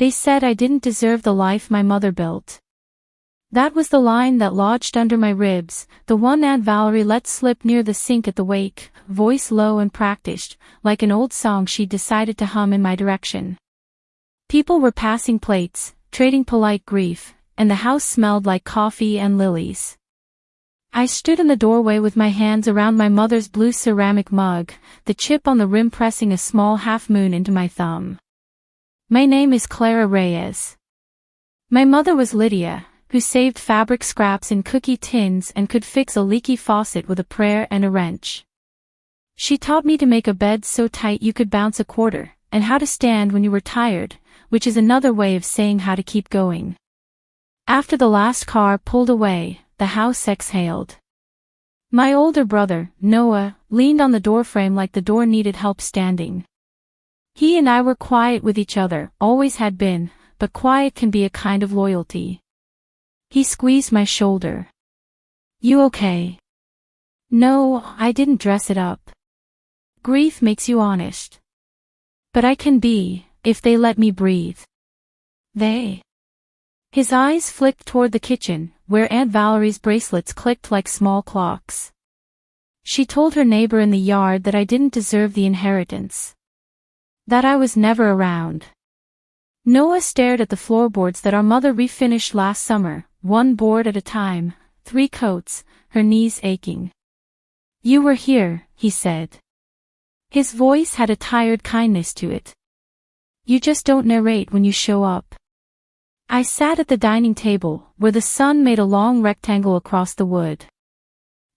They said I didn't deserve the life my mother built. That was the line that lodged under my ribs, the one Aunt Valerie let slip near the sink at the wake, voice low and practiced, like an old song she'd decided to hum in my direction. People were passing plates, trading polite grief, and the house smelled like coffee and lilies. I stood in the doorway with my hands around my mother's blue ceramic mug, the chip on the rim pressing a small half-moon into my thumb. My name is Clara Reyes. My mother was Lydia, who saved fabric scraps in cookie tins and could fix a leaky faucet with a prayer and a wrench. She taught me to make a bed so tight you could bounce a quarter, and how to stand when you were tired, which is another way of saying how to keep going. After the last car pulled away, the house exhaled. My older brother, Noah, leaned on the doorframe like the door needed help standing. He and I were quiet with each other, always had been, but quiet can be a kind of loyalty. He squeezed my shoulder. You okay? No, I didn't dress it up. Grief makes you honest. But I can be, if they let me breathe. They. His eyes flicked toward the kitchen, where Aunt Valerie's bracelets clicked like small clocks. She told her neighbor in the yard that I didn't deserve the inheritance. That I was never around. Noah stared at the floorboards that our mother refinished last summer, one board at a time, 3 coats, her knees aching. You were here, he said. His voice had a tired kindness to it. You just don't narrate when you show up. I sat at the dining table, where the sun made a long rectangle across the wood.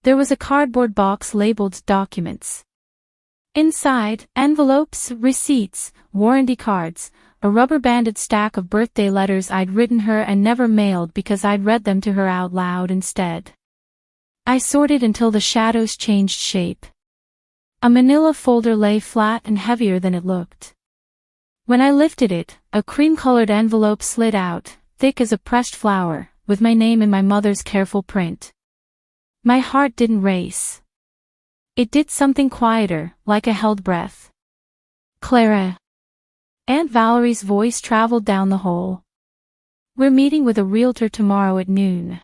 There was a cardboard box labeled documents. Inside, envelopes, receipts, warranty cards, a rubber-banded stack of birthday letters I'd written her and never mailed because I'd read them to her out loud instead. I sorted until the shadows changed shape. A manila folder lay flat and heavier than it looked. When I lifted it, a cream-colored envelope slid out, thick as a pressed flower, with my name in my mother's careful print. My heart didn't race. It did something quieter, like a held breath. Clara. Aunt Valerie's voice traveled down the hall. We're meeting with a realtor tomorrow at noon.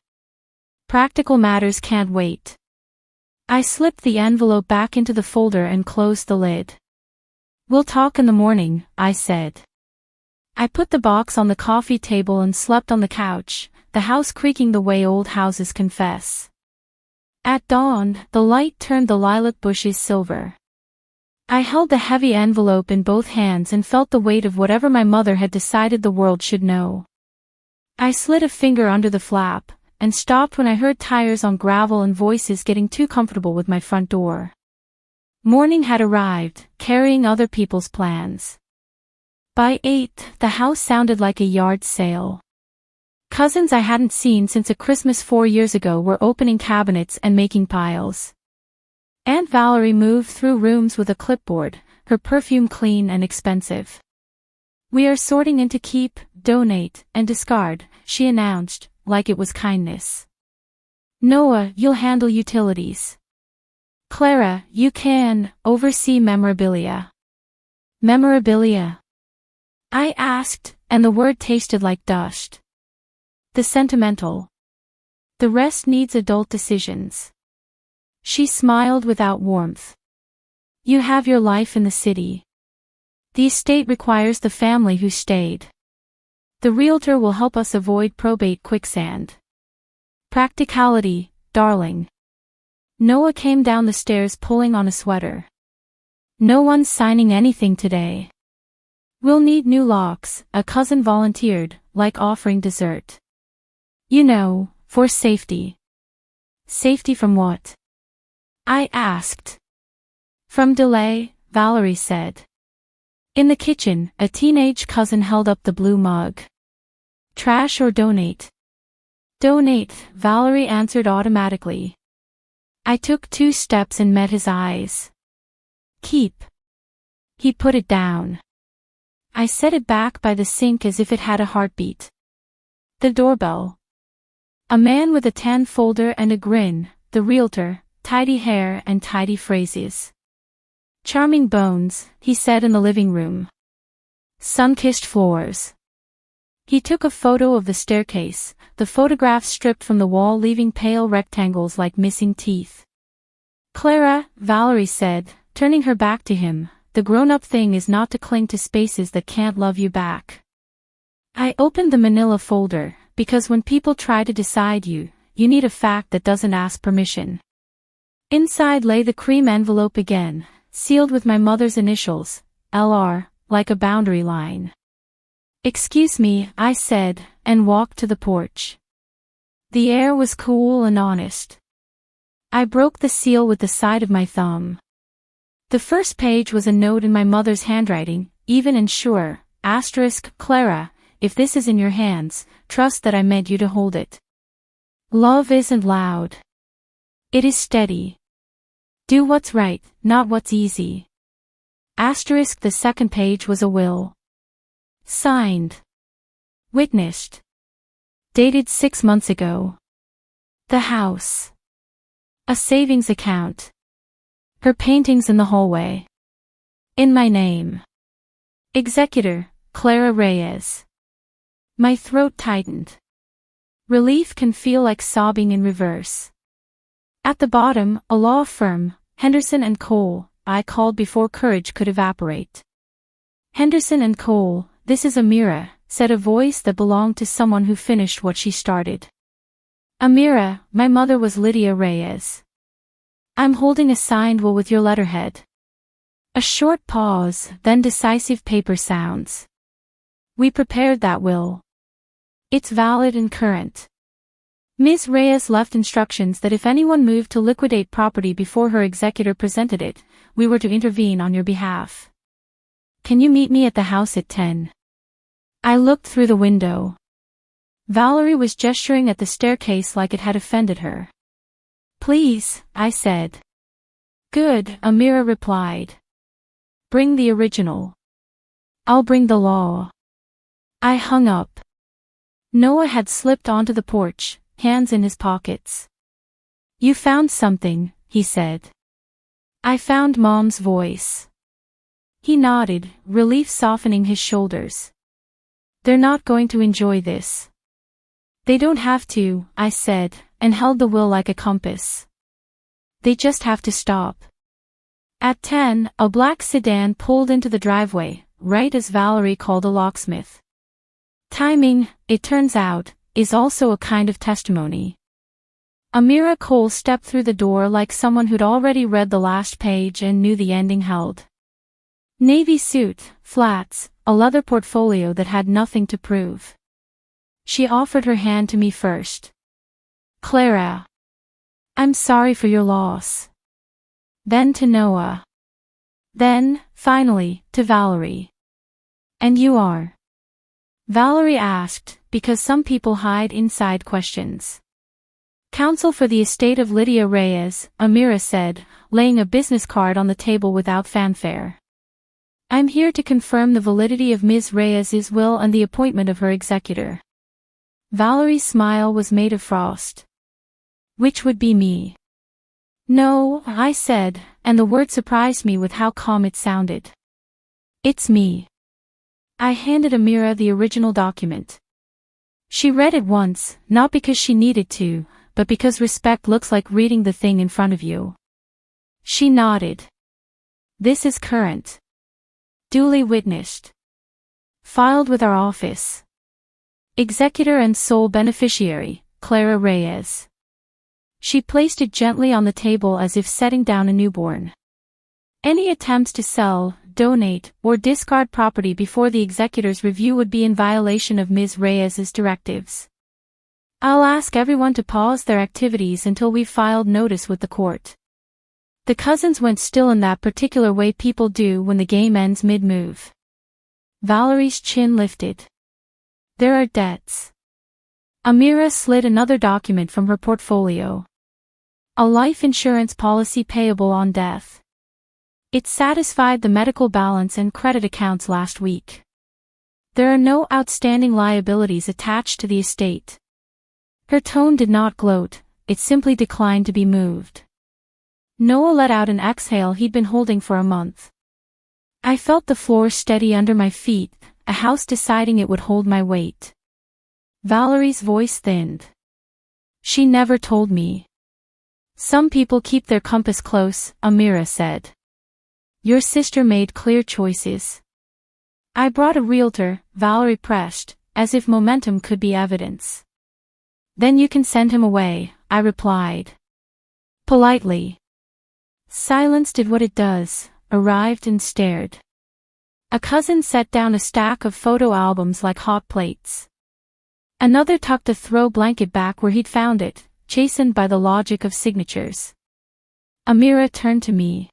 Practical matters can't wait. I slipped the envelope back into the folder and closed the lid. We'll talk in the morning, I said. I put the box on the coffee table and slept on the couch, the house creaking the way old houses confess. At dawn, the light turned the lilac bushes silver. I held the heavy envelope in both hands and felt the weight of whatever my mother had decided the world should know. I slid a finger under the flap, and stopped when I heard tires on gravel and voices getting too comfortable with my front door. Morning had arrived, carrying other people's plans. By 8, the house sounded like a yard sale. Cousins I hadn't seen since a Christmas 4 years ago were opening cabinets and making piles. Aunt Valerie moved through rooms with a clipboard, her perfume clean and expensive. We are sorting into keep, donate, and discard, she announced, like it was kindness. Noah, you'll handle utilities. Clara, you can oversee memorabilia. Memorabilia? I asked, and the word tasted like dust. The sentimental. The rest needs adult decisions. She smiled without warmth. You have your life in the city. The estate requires the family who stayed. The realtor will help us avoid probate quicksand. Practicality, darling. Noah came down the stairs pulling on a sweater. No one's signing anything today. We'll need new locks, a cousin volunteered, like offering dessert. You know, for safety. Safety from what? I asked. From delay, Valerie said. In the kitchen, a teenage cousin held up the blue mug. Trash or donate? Donate, Valerie answered automatically. I took 2 steps and met his eyes. Keep. He put it down. I set it back by the sink as if it had a heartbeat. The doorbell. A man with a tan folder and a grin, the realtor, tidy hair and tidy phrases. Charming bones, he said in the living room. Sun-kissed floors. He took a photo of the staircase, the photograph stripped from the wall leaving pale rectangles like missing teeth. Clara, Valerie said, turning her back to him, the grown-up thing is not to cling to spaces that can't love you back. I opened the manila folder, because when people try to decide you, you need a fact that doesn't ask permission. Inside lay the cream envelope again, sealed with my mother's initials, LR, like a boundary line. "Excuse me," I said, and walked to the porch. The air was cool and honest. I broke the seal with the side of my thumb. The first page was a note in my mother's handwriting, even and sure, Clara, if this is in your hands, trust that I meant you to hold it. Love isn't loud. It is steady. Do what's right, not what's easy. The second page was a will. Signed. Witnessed. Dated 6 months ago. The house. A savings account. Her paintings in the hallway. In my name. Executor, Clara Reyes. My throat tightened. Relief can feel like sobbing in reverse. At the bottom, a law firm, Henderson & Cole, I called before courage could evaporate. Henderson & Cole, this is Amira, said a voice that belonged to someone who finished what she started. Amira, my mother was Lydia Reyes. I'm holding a signed will with your letterhead. A short pause, then decisive paper sounds. We prepared that will. It's valid and current. Ms. Reyes left instructions that if anyone moved to liquidate property before her executor presented it, we were to intervene on your behalf. Can you meet me at the house at 10? I looked through the window. Valerie was gesturing at the staircase like it had offended her. Please, I said. Good, Amira replied. Bring the original. I'll bring the law. I hung up. Noah had slipped onto the porch, hands in his pockets. You found something, he said. I found Mom's voice. He nodded, relief softening his shoulders. They're not going to enjoy this. They don't have to, I said, and held the will like a compass. They just have to stop. At 10, a black sedan pulled into the driveway, right as Valerie called a locksmith. Timing, it turns out, is also a kind of testimony. Amira Cole stepped through the door like someone who'd already read the last page and knew the ending held. Navy suit, flats, a leather portfolio that had nothing to prove. She offered her hand to me first. Clara. I'm sorry for your loss. Then to Noah. Then, finally, to Valerie. And you are? Valerie asked, because some people hide inside questions. Counsel for the estate of Lydia Reyes, Amira said, laying a business card on the table without fanfare. I'm here to confirm the validity of Ms. Reyes's will and the appointment of her executor. Valerie's smile was made of frost. Which would be me. No, I said, and the word surprised me with how calm it sounded. It's me. I handed Amira the original document. She read it once, not because she needed to, but because respect looks like reading the thing in front of you. She nodded. This is current. Duly witnessed. Filed with our office. Executor and sole beneficiary, Clara Reyes. She placed it gently on the table as if setting down a newborn. Any attempts to sell, donate, or discard property before the executor's review would be in violation of Ms. Reyes's directives. I'll ask everyone to pause their activities until we've filed notice with the court. The cousins went still in that particular way people do when the game ends mid-move. Valerie's chin lifted. There are debts. Amira slid another document from her portfolio. A life insurance policy payable on death. It satisfied the medical balance and credit accounts last week. There are no outstanding liabilities attached to the estate. Her tone did not gloat, it simply declined to be moved. Noah let out an exhale he'd been holding for a month. I felt the floor steady under my feet, a house deciding it would hold my weight. Valerie's voice thinned. She never told me. Some people keep their compass close, Amira said. Your sister made clear choices. I brought a realtor, Valerie pressed, as if momentum could be evidence. Then you can send him away, I replied. Politely. Silence did what it does, arrived and stared. A cousin set down a stack of photo albums like hot plates. Another tucked a throw blanket back where he'd found it, chastened by the logic of signatures. Amira turned to me.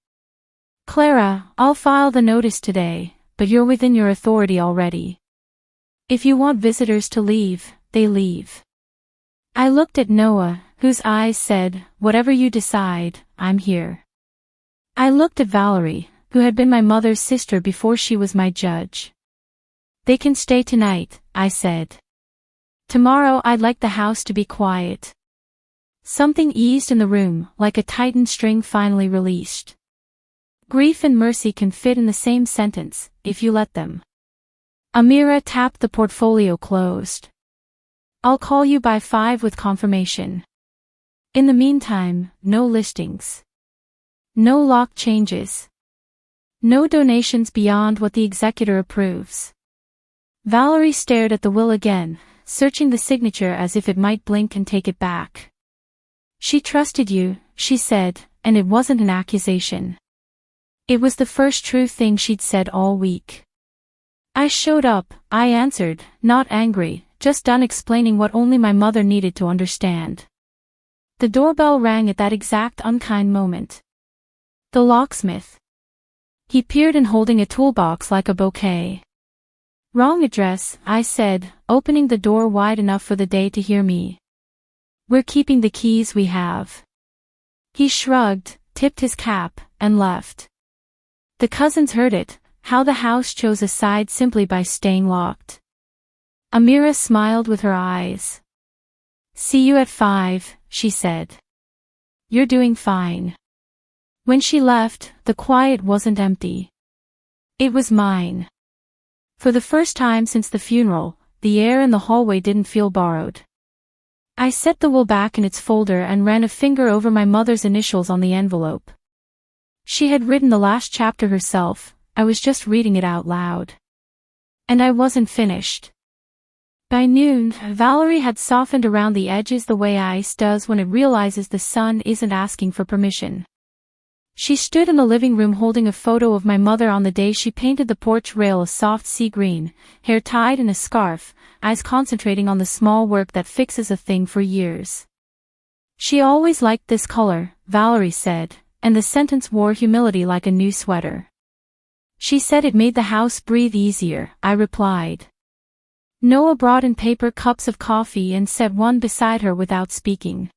Clara, I'll file the notice today, but you're within your authority already. If you want visitors to leave, they leave. I looked at Noah, whose eyes said, whatever you decide, I'm here. I looked at Valerie, who had been my mother's sister before she was my judge. They can stay tonight, I said. Tomorrow I'd like the house to be quiet. Something eased in the room, like a tightened string finally released. Grief and mercy can fit in the same sentence, if you let them. Amira tapped the portfolio closed. I'll call you by 5 with confirmation. In the meantime, no listings. No lock changes. No donations beyond what the executor approves. Valerie stared at the will again, searching the signature as if it might blink and take it back. She trusted you, she said, and it wasn't an accusation. It was the first true thing she'd said all week. I showed up, I answered, not angry, just done explaining what only my mother needed to understand. The doorbell rang at that exact unkind moment. The locksmith. He peered in holding a toolbox like a bouquet. Wrong address, I said, opening the door wide enough for the day to hear me. We're keeping the keys we have. He shrugged, tipped his cap, and left. The cousins heard it, how the house chose a side simply by staying locked. Amira smiled with her eyes. See you at 5, she said. You're doing fine. When she left, the quiet wasn't empty. It was mine. For the first time since the funeral, the air in the hallway didn't feel borrowed. I set the will back in its folder and ran a finger over my mother's initials on the envelope. She had written the last chapter herself, I was just reading it out loud. And I wasn't finished. By noon, Valerie had softened around the edges the way ice does when it realizes the sun isn't asking for permission. She stood in the living room holding a photo of my mother on the day she painted the porch rail a soft sea green, hair tied in a scarf, eyes concentrating on the small work that fixes a thing for years. She always liked this color, Valerie said, and the sentence wore humility like a new sweater. She said it made the house breathe easier, I replied. Noah brought in paper cups of coffee and set one beside her without speaking.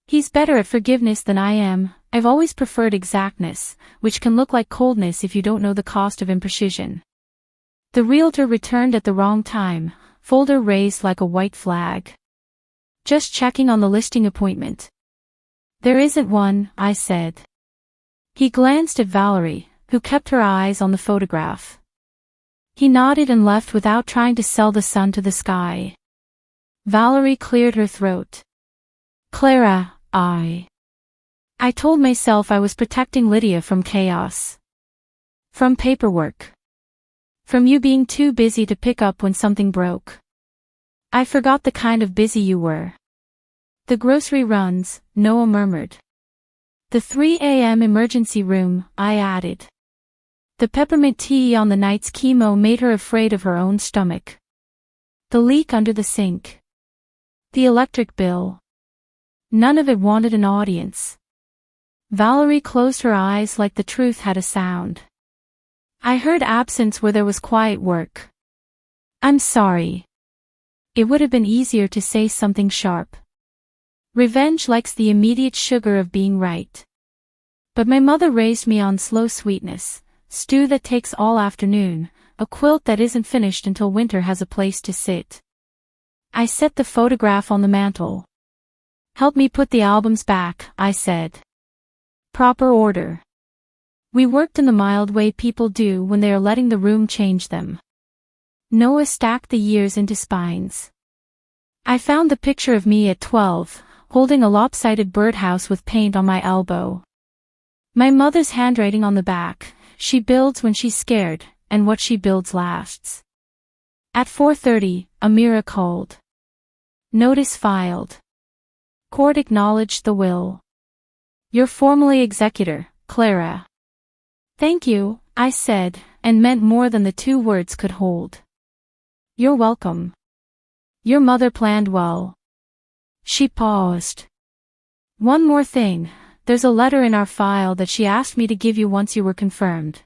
He's better at forgiveness than I am. I've always preferred exactness, which can look like coldness if you don't know the cost of imprecision. The realtor returned at the wrong time, folder raised like a white flag. Just checking on the listing appointment. There isn't one, I said. He glanced at Valerie, who kept her eyes on the photograph. He nodded and left without trying to sell the sun to the sky. Valerie cleared her throat. Clara, I told myself I was protecting Lydia from chaos. From paperwork. From you being too busy to pick up when something broke. I forgot the kind of busy you were. The grocery runs, Noah murmured. The 3 a.m. emergency room, I added. The peppermint tea on the night's chemo made her afraid of her own stomach. The leak under the sink. The electric bill. None of it wanted an audience. Valerie closed her eyes like the truth had a sound. I heard absence where there was quiet work. I'm sorry. It would have been easier to say something sharp. Revenge likes the immediate sugar of being right. But my mother raised me on slow sweetness, stew that takes all afternoon, a quilt that isn't finished until winter has a place to sit. I set the photograph on the mantel. Help me put the albums back, I said. Proper order. We worked in the mild way people do when they are letting the room change them. Noah stacked the years into spines. I found the picture of me at 12, holding a lopsided birdhouse with paint on my elbow. My mother's handwriting on the back: she builds when she's scared, and what she builds lasts. At 4:30, Amira called. Notice filed. Court acknowledged the will. You're formally executor, Clara. Thank you, I said, and meant more than the 2 words could hold. You're welcome. Your mother planned well. She paused. One more thing, there's a letter in our file that she asked me to give you once you were confirmed.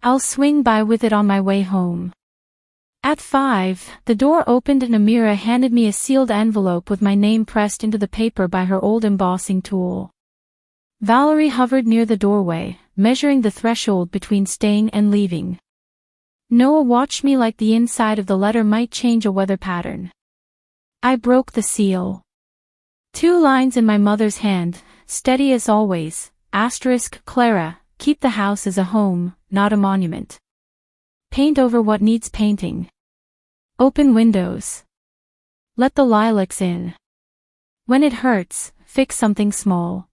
I'll swing by with it on my way home. At 5, the door opened and Amira handed me a sealed envelope with my name pressed into the paper by her old embossing tool. Valerie hovered near the doorway, measuring the threshold between staying and leaving. Noah watched me like the inside of the letter might change a weather pattern. I broke the seal. 2 lines in my mother's hand, steady as always, *, Clara, keep the house as a home, not a monument. Paint over what needs painting. Open windows. Let the lilacs in. When it hurts, fix something small.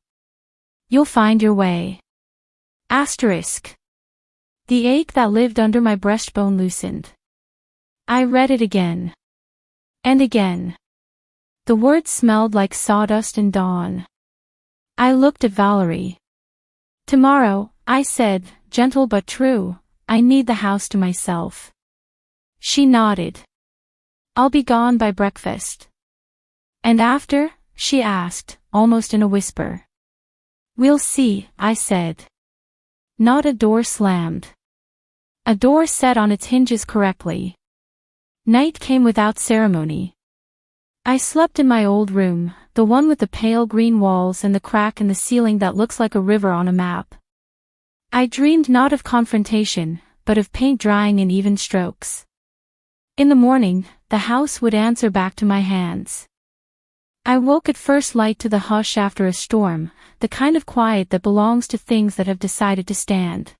You'll find your way. *. The ache that lived under my breastbone loosened. I read it again. And again. The words smelled like sawdust and dawn. I looked at Valerie. Tomorrow, I said, gentle but true, I need the house to myself. She nodded. I'll be gone by breakfast. And after? She asked, almost in a whisper. We'll see, I said. Not a door slammed. A door set on its hinges correctly. Night came without ceremony. I slept in my old room, the one with the pale green walls and the crack in the ceiling that looks like a river on a map. I dreamed not of confrontation, but of paint drying in even strokes. In the morning, the house would answer back to my hands. I woke at first light to the hush after a storm, the kind of quiet that belongs to things that have decided to stand.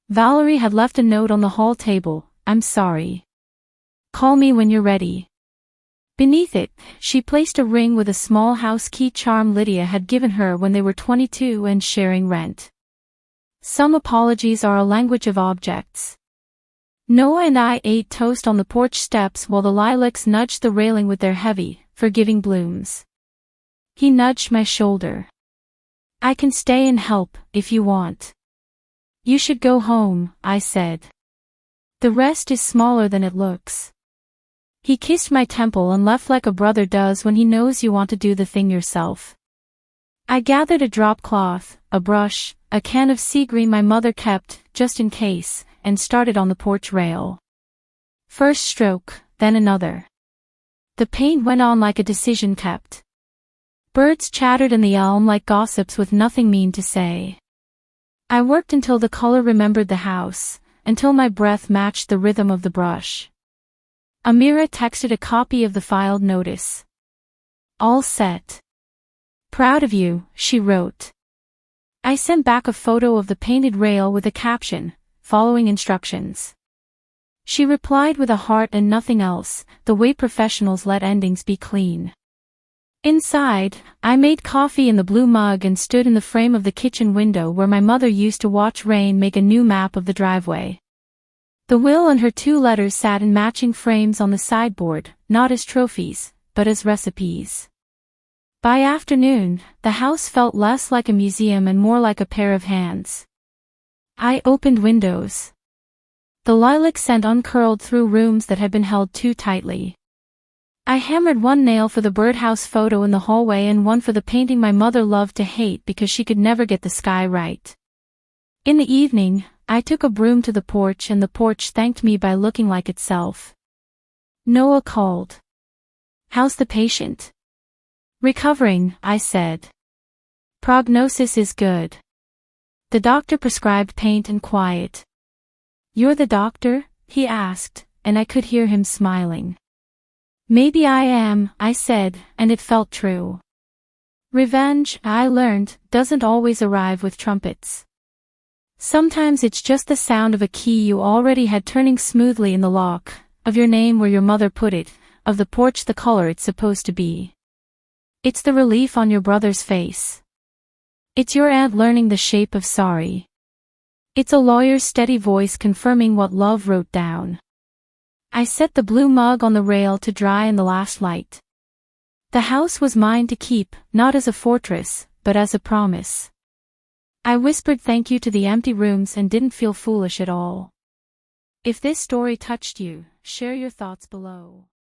Valerie had left a note on the hall table: I'm sorry. Call me when you're ready. Beneath it, she placed a ring with a small house key charm Lydia had given her when they were 22 and sharing rent. Some apologies are a language of objects. Noah and I ate toast on the porch steps while the lilacs nudged the railing with their heavy, forgiving blooms. He nudged my shoulder. I can stay and help, if you want. You should go home, I said. The rest is smaller than it looks. He kissed my temple and left like a brother does when he knows you want to do the thing yourself. I gathered a drop cloth, a brush, a can of sea green my mother kept, just in case, and started on the porch rail. First stroke, then another. The paint went on like a decision kept. Birds chattered in the elm like gossips with nothing mean to say. I worked until the color remembered the house, until my breath matched the rhythm of the brush. Amira texted a copy of the filed notice. All set. Proud of you, she wrote. I sent back a photo of the painted rail with a caption, following instructions. She replied with a heart and nothing else, the way professionals let endings be clean. Inside, I made coffee in the blue mug and stood in the frame of the kitchen window where my mother used to watch rain make a new map of the driveway. The will and her 2 letters sat in matching frames on the sideboard, not as trophies, but as recipes. By afternoon, the house felt less like a museum and more like a pair of hands. I opened windows. The lilac scent uncurled through rooms that had been held too tightly. I hammered 1 nail for the birdhouse photo in the hallway and 1 for the painting my mother loved to hate because she could never get the sky right. In the evening, I took a broom to the porch and the porch thanked me by looking like itself. Noah called. How's the patient? Recovering, I said. Prognosis is good. The doctor prescribed paint and quiet. You're the doctor? He asked, and I could hear him smiling. Maybe I am, I said, and it felt true. Revenge, I learned, doesn't always arrive with trumpets. Sometimes it's just the sound of a key you already had turning smoothly in the lock, of your name where your mother put it, of the porch the color it's supposed to be. It's the relief on your brother's face. It's your aunt learning the shape of sorry. It's a lawyer's steady voice confirming what love wrote down. I set the blue mug on the rail to dry in the last light. The house was mine to keep, not as a fortress, but as a promise. I whispered thank you to the empty rooms and didn't feel foolish at all. If this story touched you, share your thoughts below.